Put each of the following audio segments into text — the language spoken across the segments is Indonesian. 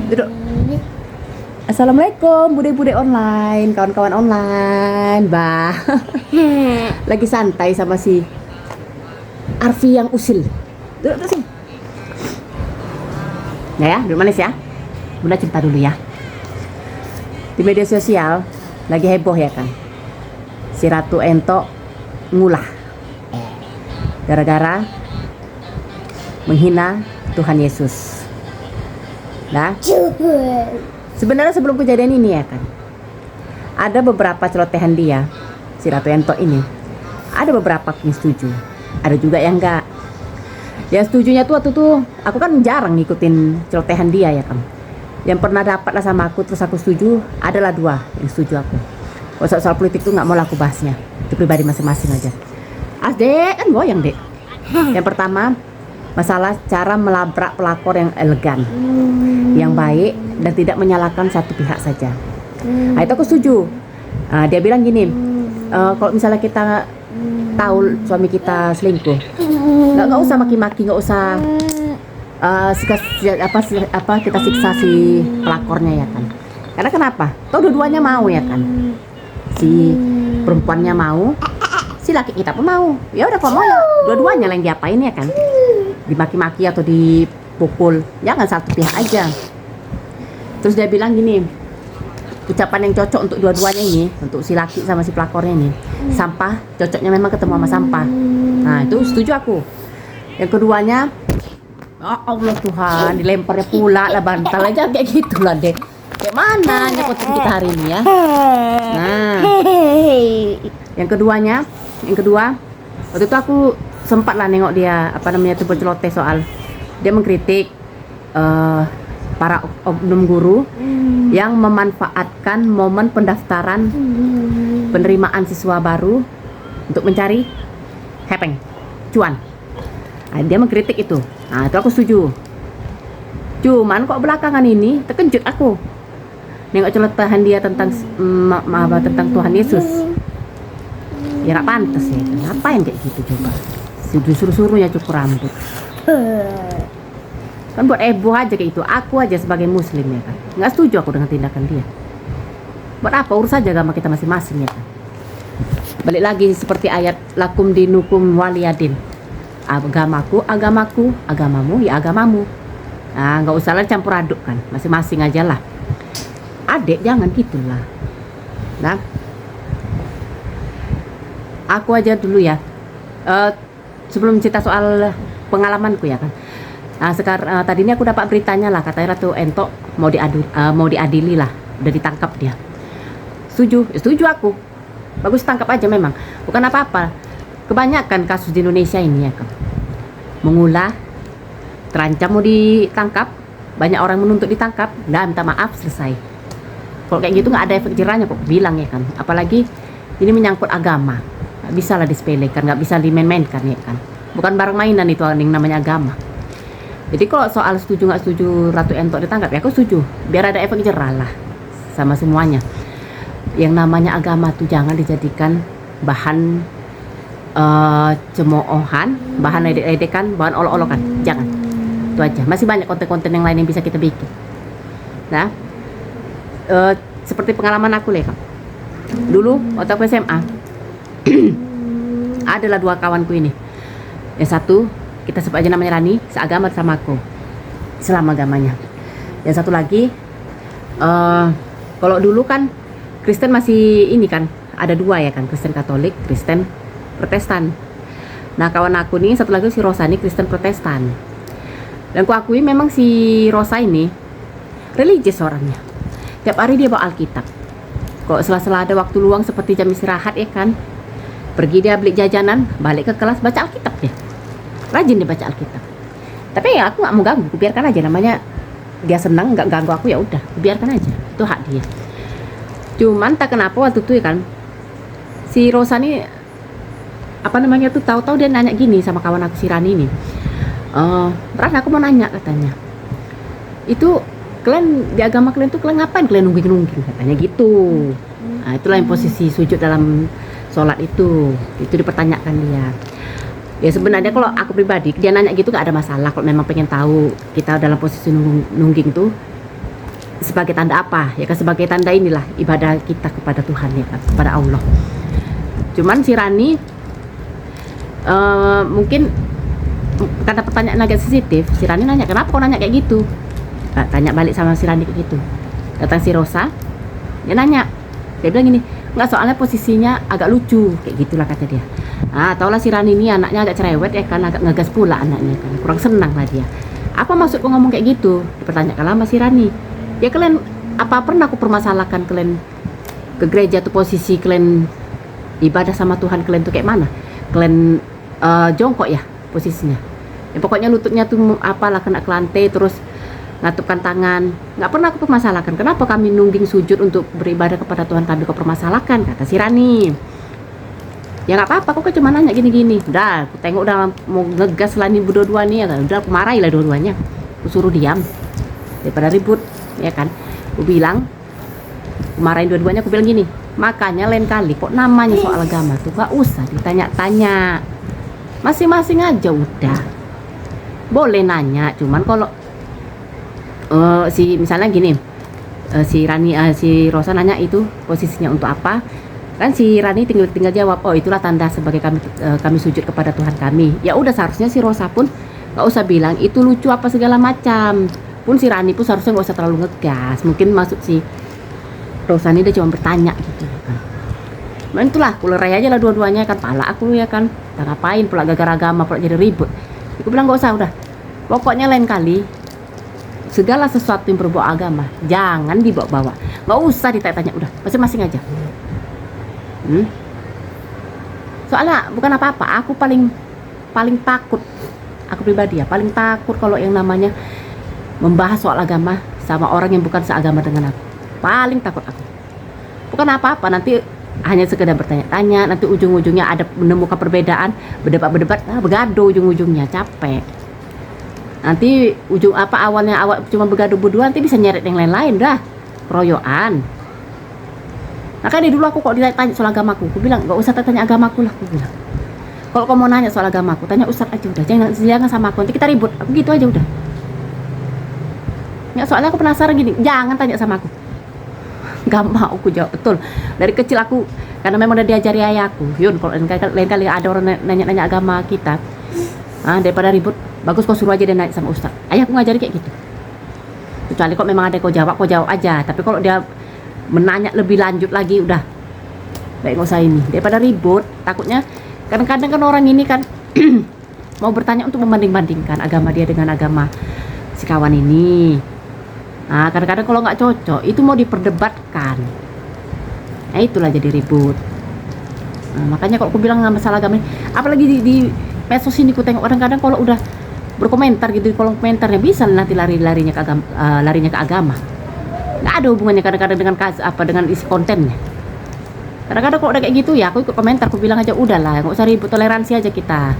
Duduk. Assalamualaikum, bude-bude online, kawan-kawan online, bah. Lagi santai sama si Arfi yang usil. Duduk sini. Nah ya, duduk manis ya. Bunda cerita dulu ya. Di media sosial lagi heboh ya kan. Si Ratu Ento ngulah gara-gara menghina Tuhan Yesus. Nah, sebenarnya sebelum kejadian ini ya kan, ada beberapa celotehan dia, si Ratu Ento ini. Ada beberapa yang setuju, ada juga yang enggak. Yang setujunya tuh waktu tuh, aku kan jarang ngikutin celotehan dia ya kan. Yang pernah dapat lah sama aku terus aku setuju, adalah dua yang setuju aku. Kalau soal politik tuh nggak mau lah aku bahasnya, itu pribadi masing-masing aja. Dek kan goyang dek. Yang pertama, masalah cara melabrak pelakor yang elegan, yang baik dan tidak menyalahkan satu pihak saja. Nah, itu aku setuju. Dia bilang gini, kalau misalnya kita tahu suami kita selingkuh, nggak usah maki-maki, nggak usah kita siksa si pelakornya ya kan. Karena kenapa? Tahu dua-duanya mau ya kan. Si perempuannya mau, si laki kita pun mau. Ya udah kalau mau ya dua-duanya lah yang diapain ya kan. Dimaki-maki atau dipukul, jangan satu pihak aja. Terus dia bilang gini, ucapan yang cocok untuk dua-duanya ini, untuk si laki sama si pelakornya ini, sampah cocoknya memang ketemu sama sampah. Nah itu setuju aku. Yang keduanya, oh Allah Tuhan, dilemparnya pula lah bantal aja kayak gitulah deh. Kayak mana nyekotin kita hari ini ya. Nah yang kedua waktu itu aku sempat lah nengok dia tuh berceloteh soal dia mengkritik para oknum guru yang memanfaatkan momen pendaftaran penerimaan siswa baru untuk mencari hepeng, cuan. Nah, dia mengkritik itu. Nah, itu aku setuju. Cuman kok belakangan ini terkejut aku nengok celotehan dia tentang tentang Tuhan Yesus. Ya gak pantas ya. Ngapain kayak gitu coba? Suruh-suruhnya cukur rambut. Kan buat heboh aja kayak itu. Aku aja sebagai muslim ya kan, nggak setuju aku dengan tindakan dia. Buat apa? Urus aja agama kita masing-masing ya kan. Balik lagi seperti ayat lakum dinukum waliyadin. Agamaku, agamamu ya agamamu. Nah nggak usah lah campur aduk kan, masing-masing aja lah. Adek jangan gitulah. Nah aku aja dulu ya, sebelum cerita soal pengalamanku ya kan. Nah sekarang tadi ini aku dapat beritanya lah, katanya Ratu Ento mau diadili lah, udah ditangkap dia. Setuju aku. Bagus, tangkap aja memang. Bukan apa-apa. Kebanyakan kasus di Indonesia ini ya kan, mengulah, terancam mau ditangkap, banyak orang menuntut ditangkap, dan minta maaf selesai. Kalau kayak gitu nggak ada efek jerahnya kok, bilang ya kan. Apalagi ini menyangkut agama, nggak bisa lah disepelekan, nggak bisa dimain-mainkan ya kan. Bukan barang mainan itu yang namanya agama. Jadi kalau soal setuju nggak setuju Ratu Ento ditangkap ya aku setuju, biar ada efek jerah lah sama semuanya. Yang namanya agama tuh jangan dijadikan bahan cemoohan, bahan ledek-ledekan, bahan olok-olokan, jangan. Itu aja. Masih banyak konten-konten yang lain yang bisa kita bikin. Nah, seperti pengalaman aku Kak. Dulu waktu aku SMA adalah dua kawanku ini. Yang satu kita sebut aja namanya Rani, seagama sama aku, Islam agamanya. Yang satu lagi, kalau dulu kan Kristen masih ini kan, ada dua ya kan, Kristen Katolik, Kristen Protestan. Nah kawan aku nih satu lagi si Rosa nih Kristen Protestan. Dan aku akui memang si Rosa ini religius orangnya. Tiap hari dia bawa Alkitab. Kalau sela-sela ada waktu luang seperti jam istirahat ya kan, pergi dia beli jajanan, balik ke kelas baca Alkitab dia. Rajin dia baca Alkitab. Tapi ya aku nggak mau ganggu, biarkan aja, namanya dia senang, nggak ganggu aku ya udah, biarkan aja, itu hak dia. Cuman tak kenapa waktu itu ya kan, si Rosa nih tahu-tahu dia nanya gini sama kawan aku si Rani ini. Ran, aku mau nanya katanya. Itu kalian di agama kalian tuh kalian ngapain kalian nungging-nungging katanya gitu. Nah, itulah yang posisi sujud dalam sholat itu dipertanyakan dia. Ya sebenarnya kalau aku pribadi dia nanya gitu gak ada masalah kalau memang pengen tahu kita dalam posisi nungging tuh sebagai tanda apa ya kan, sebagai tanda inilah ibadah kita kepada Tuhan ya kan, kepada Allah. Cuman si Rani mungkin karena pertanyaan agak sensitif, si Rani nanya, kenapa kau nanya kayak gitu? Tanya balik sama si Rani kayak gitu. Datang si Rosa, dia nanya, dia bilang gini, nggak, soalnya posisinya agak lucu kayak gitulah kata dia. Taulah si Rani ini anaknya agak cerewet ya kan, agak ngegas pula anaknya kan, kurang senang lah dia. Apa maksud kau ngomong kayak gitu? Dipertanyakan sama si Rani. Ya kalian, apa pernah aku permasalahkan kalian ke gereja tuh, posisi kalian ibadah sama Tuhan kalian tuh kayak mana? Kalian jongkok ya posisinya. Ya pokoknya lututnya tuh apalah kena ke lantai terus ngatupkan tangan. Nggak pernah aku permasalahkan. Kenapa kami nungging sujud untuk beribadah kepada Tuhan kami kau permasalahkan? Kata si Rani. Ya nggak apa-apa, kok cuma nanya gini-gini. Udah, aku tengok udah mau ngegas lah nih berdua-dua nih ya kan. Udah aku marahin lah dua-duanya. Aku suruh diam daripada ribut ya kan. Aku bilang, aku marahin dua-duanya, aku bilang gini, makanya lain kali kok namanya soal agama tuh gak usah ditanya-tanya, masing-masing aja udah. Boleh nanya, cuman kalau si misalnya gini, si Rani, si Rosa nanya itu posisinya untuk apa, kan si Rani tinggal jawab, oh itulah tanda sebagai kami sujud kepada Tuhan kami. Ya udah, seharusnya si Rosa pun gak usah bilang itu lucu apa segala macam. Pun si Rani pun seharusnya gak usah terlalu ngegas. Mungkin maksud si Rosa ini dia cuma bertanya gitu kan. Nah itulah, kulerai aja lah dua-duanya kan, pala aku ya kan, kita ngapain pula gara-gara agama pula jadi ribut. Aku bilang gak usah, udah, pokoknya lain kali segala sesuatu yang berbau agama jangan dibawa-bawa, gak usah ditanya-tanya, udah masing-masing aja. Soalnya bukan apa-apa, aku paling takut, aku pribadi ya paling takut kalau yang namanya membahas soal agama sama orang yang bukan seagama dengan aku. Paling takut aku. Bukan apa-apa, nanti hanya sekedar bertanya-tanya, nanti ujung-ujungnya ada menemukan perbedaan, berdebat, begaduh ujung-ujungnya, capek. Nanti awalnya cuma begaduh berdua, nanti bisa nyeret yang lain-lain dah, keroyokan. Makanya dulu aku kok ditanya soal agamaku, aku bilang gak usah tanya agamaku lah, aku bilang. Kalau kamu mau nanya soal agamaku, tanya Ustadz aja udah, jangan sama aku, nanti kita ribut, aku gitu aja udah. Ya, soalnya aku penasaran gini, jangan tanya sama aku. Gak mau aku jawab, betul. Dari kecil aku, karena memang udah diajari ayahku, Yun, kalau lain kali ada orang nanya-nanya agama kita, daripada ribut, bagus kau suruh aja dia nanya sama Ustaz. Ayahku ngajari kayak gitu. Kecuali kok memang ada kau jawab aja. Tapi kalau dia menanya lebih lanjut lagi, udah, baik nggak usah ini. Daripada ribut, takutnya kadang-kadang kan orang ini kan mau bertanya untuk membanding-bandingkan agama dia dengan agama si kawan ini. Kadang-kadang kalau nggak cocok itu mau diperdebatkan, itulah jadi ribut. Makanya kalau aku bilang nggak masalah agama ini, apalagi di medsos ini aku tengok kadang-kadang kalau udah berkomentar gitu di kolom komentarnya, bisa nanti larinya ke agama. Nggak ada hubungannya kadang-kadang dengan isi kontennya. Kadang-kadang kalau udah kayak gitu ya aku ikut komentar, aku bilang aja udahlah, nggak usah ribut, toleransi aja kita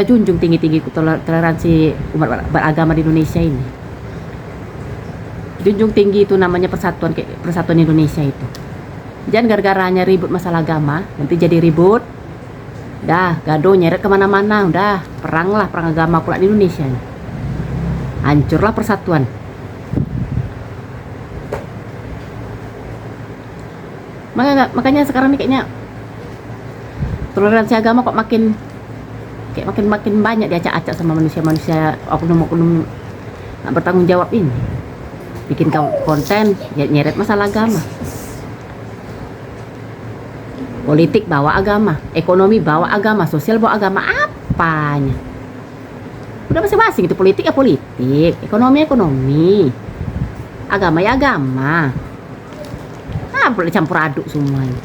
junjung tinggi-tinggi toleransi umat beragama di Indonesia ini. Junjung tinggi itu namanya persatuan Indonesia itu. Jangan gara-garanya ribut masalah agama, nanti jadi ribut, dah gaduh nyeret kemana-mana, udah perang agama pula di Indonesia ini. Hancurlah persatuan. Makanya sekarang ini kayaknya toleransi agama kok makin banyak diacak-acak sama manusia oknum-oknum nggak bertanggung jawab ini. Bikin konten nyeret masalah agama, politik bawa agama, ekonomi bawa agama, sosial bawa agama, apanya udah masing-masing. Itu politik ya politik, ekonomi agama ya agama, boleh campur aduk semuanya.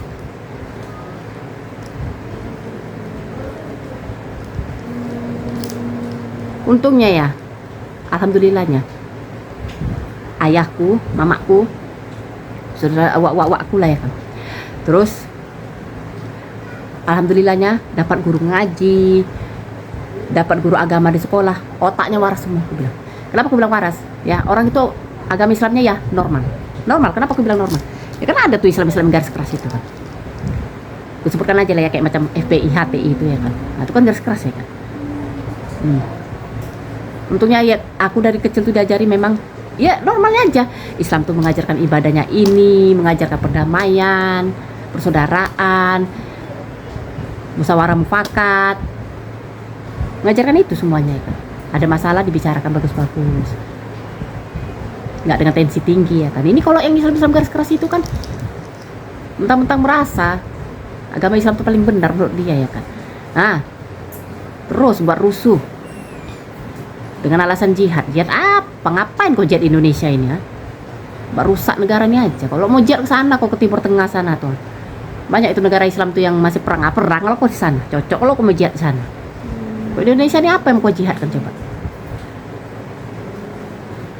Untungnya ya, alhamdulillahnya, ayahku, mamaku, saudara awak-awakku lah ya kan. Terus alhamdulillahnya dapat guru ngaji, dapat guru agama di sekolah, otaknya waras semua, aku bilang. Kenapa aku bilang waras? Ya orang itu agama Islamnya ya normal. Kenapa aku bilang normal? Ya kan ada tuh Islam garis keras itu kan. Aku sebutkan aja lah ya, kayak macam FPI, HTI itu ya kan. Nah itu kan garis keras ya kan. Untungnya ya aku dari kecil tuh diajari memang Ya normalnya aja. Islam tuh mengajarkan ibadahnya ini, mengajarkan perdamaian, persaudaraan, musyawarah mufakat, mengajarkan itu semuanya ya kan. Ada masalah dibicarakan bagus-bagus, nggak dengan tensi tinggi ya kan. Ini kalau yang Islam garis keras itu kan mentang-mentang merasa agama Islam itu paling benar menurut dia ya kan. Nah, terus buat rusuh dengan alasan jihad. Jihad apa? Ngapain kau jihad Indonesia ini ha? Buat rusak negara ini aja. Kalau mau jihad ke sana, kau ke Timur Tengah sana tuh. Banyak itu negara Islam tuh yang masih perang. Kalau kau di sana, cocok kalau kau mau jihad di sana. Kau Indonesia ini apa yang mau kau jihadkan coba?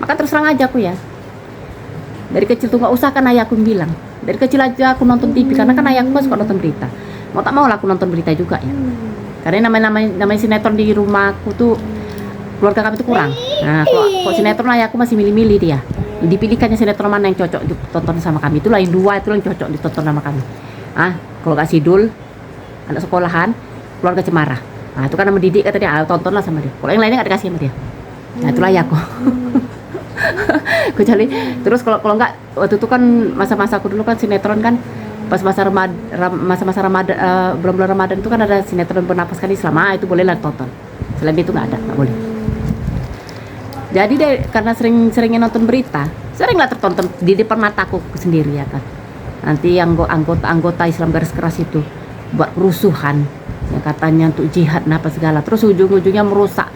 Maka terus terang aja aku ya. Dari kecil tuh nggak usah kan ayahku bilang. Dari kecil aja aku nonton TV karena kan ayahku kan suka nonton berita. Mau tak mau lah aku nonton berita juga ya. Karena namanya sinetron di rumahku tuh keluarga kami itu kurang. Nah, kalau sinetron ayahku masih milih-milih dia. Dipilihkannya sinetron mana yang cocok ditonton sama kami. Itulah yang dua itu yang cocok ditonton sama kami. Kalau Kak Sidul, anak sekolahan, keluarga Cemara. Nah, itu kan nama Didik kata dia, tontonlah sama dia. Kalau yang lainnya nggak dikasih sama dia. Nah, itulah ayahku. Kecuali terus kalau enggak waktu itu kan masa-masa aku dulu kan sinetron kan pas masa-masa Ramadan, bulan-bulan Ramadan itu kan ada sinetron bernapaskan Islam. Itu bolehlah tonton. Selain itu nggak boleh. Jadi karena sering-seringnya nonton berita, seringlah tertonton di depan mataku sendiri ya kan. Nanti anggota Islam garis keras itu buat kerusuhan, yang katanya untuk jihad apa segala. Terus ujung-ujungnya merusak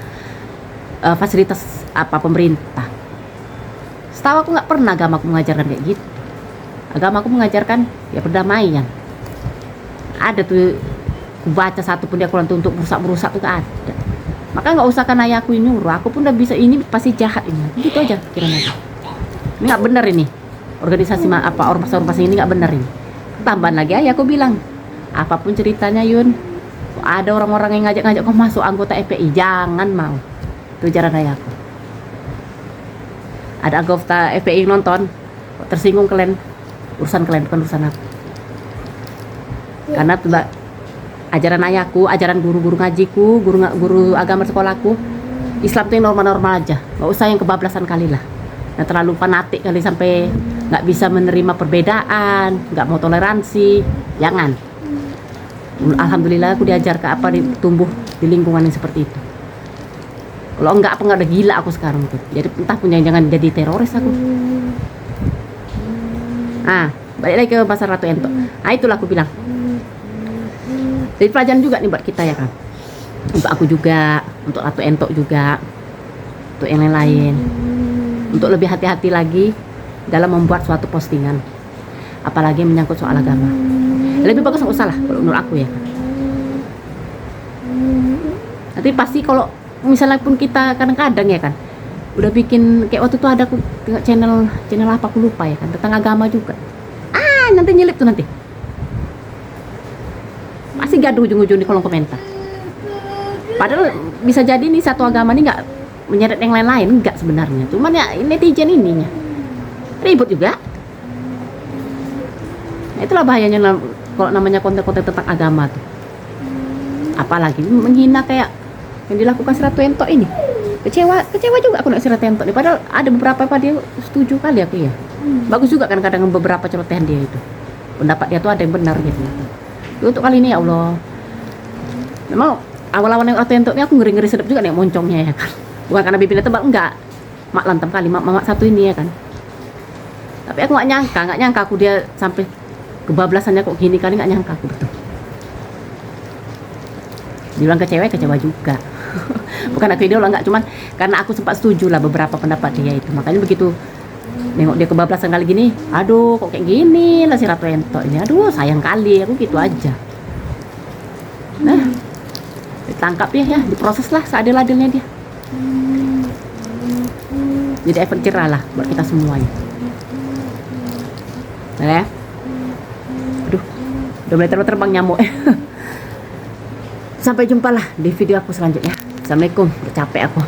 fasilitas pemerintah. Setahu aku nggak pernah agamaku mengajarkan kayak gitu. Agamaku mengajarkan ya perdamaian. Ada tuh, aku baca satu pun dia Quran tuh untuk merusak tuh gak ada. Maka nggak usah kan ayahku ini nyuruh, aku pun udah bisa, ini pasti jahat ini. Gitu aja kiranya. Ini nggak benar ini. Organisasi ormas ini nggak benar ini. Tambahan lagi ayahku bilang, apapun ceritanya Yun, ada orang-orang yang ngajak kau masuk anggota FPI, jangan mau. Itu ajaran ayahku. Ada anggota FPI nonton, tersinggung kalian, urusan kalian bukan urusan aku. Karena ajaran ayahku, ajaran guru-guru ngajiku, guru agama sekolahku, Islam itu normal-normal aja, nggak usah yang kebablasan kali lah. Nah, terlalu fanatik kali sampai nggak bisa menerima perbedaan, nggak mau toleransi, jangan. Alhamdulillah aku diajar tumbuh di lingkungan yang seperti itu. Kalau enggak ada gila aku sekarang tuh. Jadi entah punya jangan jadi teroris aku. Balik lagi ke pasar Ratu Entok. Itulah aku bilang. Jadi pelajaran juga nih buat kita ya kan. Untuk aku juga, untuk Ratu Entok juga, untuk yang lain-lain. Untuk lebih hati-hati lagi dalam membuat suatu postingan. Apalagi menyangkut soal agama. Lebih bagus nggak usah lah kalau menurut aku ya. Nanti pasti kalau misalnya pun kita kadang-kadang ya kan udah bikin kayak waktu itu ada aku tengok channel apa aku lupa ya kan tentang agama juga. Nanti nyelip tuh nanti. Masih gaduh ujung-ujung di kolom komentar. Padahal bisa jadi nih satu agama ini nggak menyeret yang lain-lain, enggak sebenarnya. Cuman ya netizen ininya ribut juga. Nah, itulah bahayanya kalau namanya konten-konten tentang agama tuh. Apalagi menghina kayak yang dilakukan si Ratu Entok ini. Kecewa juga aku nak si Ratu Entok nih. Padahal ada beberapa dia setuju kali aku ya. Bagus juga kan kadang beberapa celotehan dia itu. Pendapat dia tuh ada yang benar gitu. Untuk kali ini ya Allah. Memang awal-awal yang Ratu Entok ini aku ngeri-ngeri sedap juga nih moncongnya ya kan. Bukan karena bibirnya tebal, enggak. Mak lantam kali, mak satu ini ya kan. Tapi aku nggak nyangka aku dia sampai kebablasannya kok gini kali, nggak nyangka aku betul. Dibilang kecewa juga. Bukan aku ideal enggak, cuman karena aku sempat setuju lah beberapa pendapat dia itu. Makanya begitu nengok dia kebablasan kali gini, aduh kok kayak gini lah si Ratu Entok ini, aduh sayang kali, aku gitu aja. Nah, ditangkap ya, diproses lah seadil-adilnya dia. Jadi efek cerah lah buat kita semuanya. Nah ya, aduh, udah mulai terbang nyamuk. Sampai jumpa lah di video aku selanjutnya. Assalamualaikum, udah capek aku.